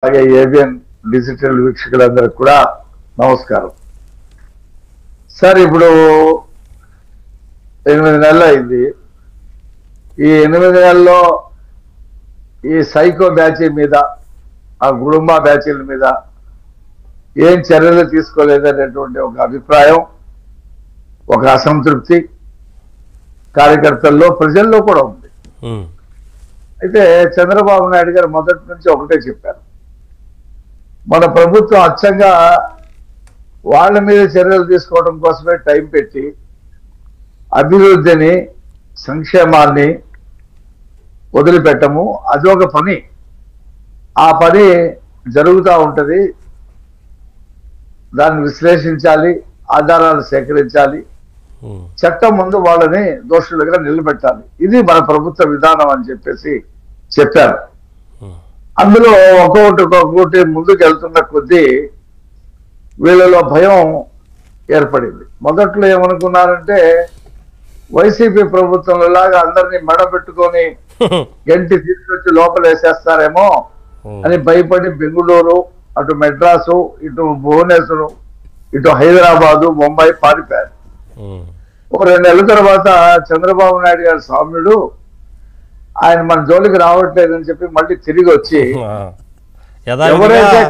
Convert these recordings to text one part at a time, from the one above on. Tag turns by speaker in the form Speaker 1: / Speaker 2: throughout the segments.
Speaker 1: అలాగే ABN digital వీక్షకులందరికీ కూడా నమస్కారం. సార్, ఇప్పుడు 8 నెలలు అయింది. ఈ 8 నెలల్లో ఈ సైకో బ్యాచ్ మీద, ఆ గుడుంబా బ్యాచీల మీద ఏం చర్యలు తీసుకోలేదనేటువంటి ఒక అభిప్రాయం, ఒక అసంతృప్తి కార్యకర్తల్లో, ప్రజల్లో కూడా ఉంది. అయితే చంద్రబాబు నాయుడు గారు మొదటి నుంచి ఒకటే చెప్పారు, మన ప్రభుత్వం అచ్చంగా వాళ్ళ మీద చర్యలు తీసుకోవడం కోసమే టైం పెట్టి అభివృద్ధిని, సంక్షేమాన్ని వదిలిపెట్టము. అది ఒక పని, ఆ పని జరుగుతూ ఉంటుంది. దాన్ని విశ్లేషించాలి, ఆధారాలు సేకరించాలి, చట్టం ముందు వాళ్ళని దోషులుగా నిలబెట్టాలి. ఇది మన ప్రభుత్వ విధానం అని చెప్పేసి చెప్పారు. అందులో ఒక్కొక్కటి ముందుకు వెళ్తున్న కొద్దీ వీళ్ళలో భయం ఏర్పడింది. మొదట్లో ఏమనుకున్నారంటే వైసీపీ ప్రభుత్వంలో లాగా అందరినీ మెడబెట్టుకొని గంటి తీసుకొచ్చి లోపలేసేస్తారేమో అని భయపడి బెంగుళూరు, అటు మెడ్రాసు, ఇటు భువనేశ్వరు, ఇటు హైదరాబాదు, ముంబై పారిపోయారు. ఒక 2 నెలల తర్వాత చంద్రబాబు నాయుడు గారి స్వామ్యుడు ఆయన మన జోలికి రావట్లేదని చెప్పి మళ్ళీ తిరిగి వచ్చి
Speaker 2: ఎవరైతే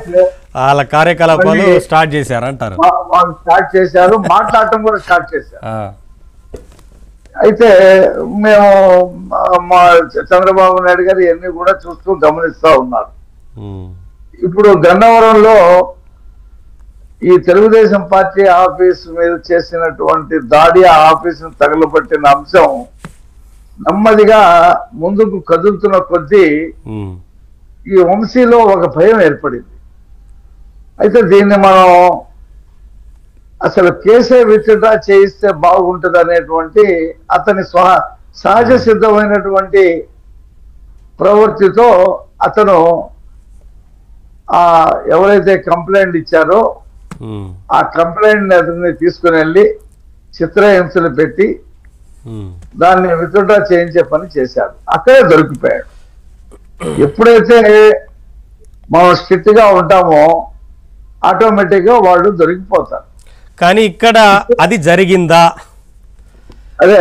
Speaker 2: వాళ్ళ కార్యకలాపాలు స్టార్ట్ చేశారంటారు,
Speaker 1: వాళ్ళు స్టార్ట్ చేశారు, మాట్లాడటం కూడా స్టార్ట్ చేశారు. అయితే మేము మా చంద్రబాబు నాయుడు గారు ఇవన్నీ కూడా చూస్తూ గమనిస్తూ ఉన్నారు. ఇప్పుడు గన్నవరంలో ఈ తెలుగుదేశం పార్టీ ఆఫీస్ మీద చేసినటువంటి దాడి, ఆ ఆఫీసును తగలబట్టిన అంశం నెమ్మదిగా ముందుకు కదులుతున్న కొద్దీ ఈ వంశీలో ఒక భయం ఏర్పడింది. అయితే దీన్ని మనం అసలు కేసే విత్డ్రా చేయిస్తే బాగుంటుంది అనేటువంటి అతని సహజ సిద్ధమైనటువంటి ప్రవృత్తితో అతను ఎవరైతే కంప్లైంట్ ఇచ్చారో ఆ కంప్లైంట్ అతన్ని తీసుకుని వెళ్ళి చిత్రహింసలు పెట్టి దాన్ని విత్డ్రా చేయించే పని చేశాడు. అక్కడే దొరికిపోయాడు. ఎప్పుడైతే మనం స్ట్రిక్ట్ గా ఉంటామో ఆటోమేటిక్ గా వాళ్ళు దొరికిపోతారు.
Speaker 2: కానీ ఇక్కడ అది జరిగిందా?
Speaker 1: అదే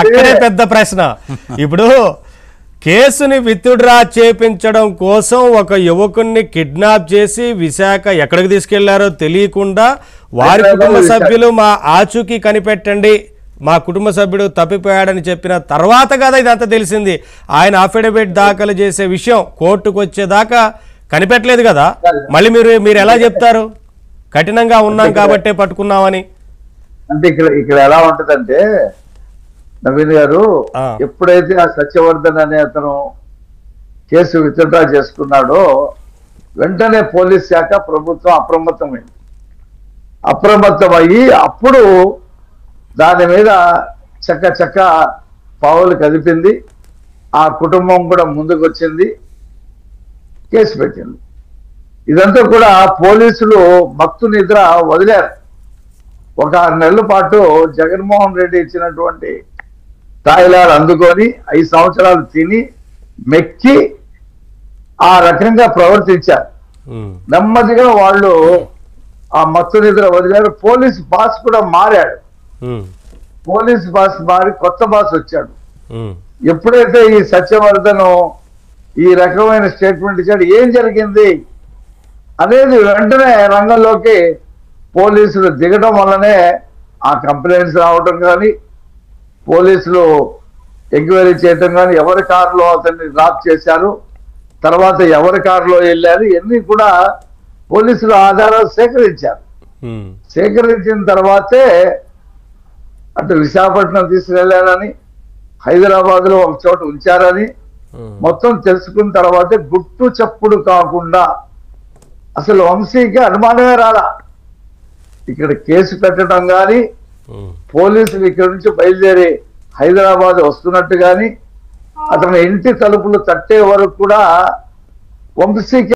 Speaker 2: అక్కడే పెద్ద ప్రశ్న. ఇప్పుడు కేసుని విత్డ్రా చేపించడం కోసం ఒక యువకుడిని కిడ్నాప్ చేసి విశాఖ ఎక్కడికి తీసుకెళ్లారో తెలియకుండా వారి కుటుంబ సభ్యులు మా ఆచూకీ కనిపెట్టండి, మా కుటుంబ సభ్యుడు తప్పిపోయాడని చెప్పిన తర్వాత కదా ఇదంతా తెలిసింది. ఆయన అఫిడవిట్ దాఖలు చేసే విషయం కోర్టుకు వచ్చేదాకా కనిపెట్టలేదు కదా. మళ్ళీ మీరు ఎలా చెప్తారు కఠినంగా ఉన్నాం కాబట్టే పట్టుకున్నామని?
Speaker 1: అంటే ఇక్కడ ఎలా ఉంటదంటే, నవీన్ గారు, ఎప్పుడైతే ఆ సత్యవర్ధన్ అనే అతను కేసు విత్డ్రా చేసుకున్నాడో వెంటనే పోలీస్ శాఖ, ప్రభుత్వం అప్రమత్తమయ్యి అప్పుడు దాని మీద చక్క పావులు కదిపింది. ఆ కుటుంబం కూడా ముందుకు వచ్చింది, కేసు పెట్టింది. ఇదంతా కూడా పోలీసులు మత్తు నిద్ర వదిలారు. ఒక 6 నెలల పాటు జగన్మోహన్ రెడ్డి ఇచ్చినటువంటి తాయిలాలు అందుకొని 5 సంవత్సరాలు తిని మెక్కి ఆ రకంగా ప్రవర్తించారు. నెమ్మదిగా వాళ్ళు ఆ మత్తు నిద్ర వదిలారు. పోలీస్ బాస్ కూడా మారాడు. పోలీస్ బాస్ మారి కొత్త బాస్ వచ్చాడు. ఎప్పుడైతే ఈ సత్యవర్ధన్ ఈ రకమైన స్టేట్మెంట్ ఇచ్చాడు, ఏం జరిగింది అనేది వెంటనే రంగంలోకి పోలీసులు దిగడం వల్లనే ఆ కంప్లైంట్స్ రావడం కానీ, పోలీసులు ఎంక్వైరీ చేయటం కానీ, ఎవరి కారులో అతన్ని డ్రాప్ చేశారు, తర్వాత ఎవరి కారులో వెళ్ళారు, ఇవన్నీ కూడా పోలీసులు ఆధారాలు సేకరించారు. సేకరించిన తర్వాతే అటు విశాఖపట్నం తీసుకెళ్లారని, హైదరాబాద్ లో ఒక చోట ఉంచారని మొత్తం తెలుసుకున్న తర్వాతే గుట్టు చప్పుడు కాకుండా అసలు వంశీకి అనుమానమే రాలా. ఇక్కడ కేసు పెట్టడం కానీ, పోలీసులు ఇక్కడ నుంచి బయలుదేరి హైదరాబాద్ వస్తున్నట్టు కానీ, అతని ఇంటి తలుపులు తట్టే వరకు కూడా వంశీకి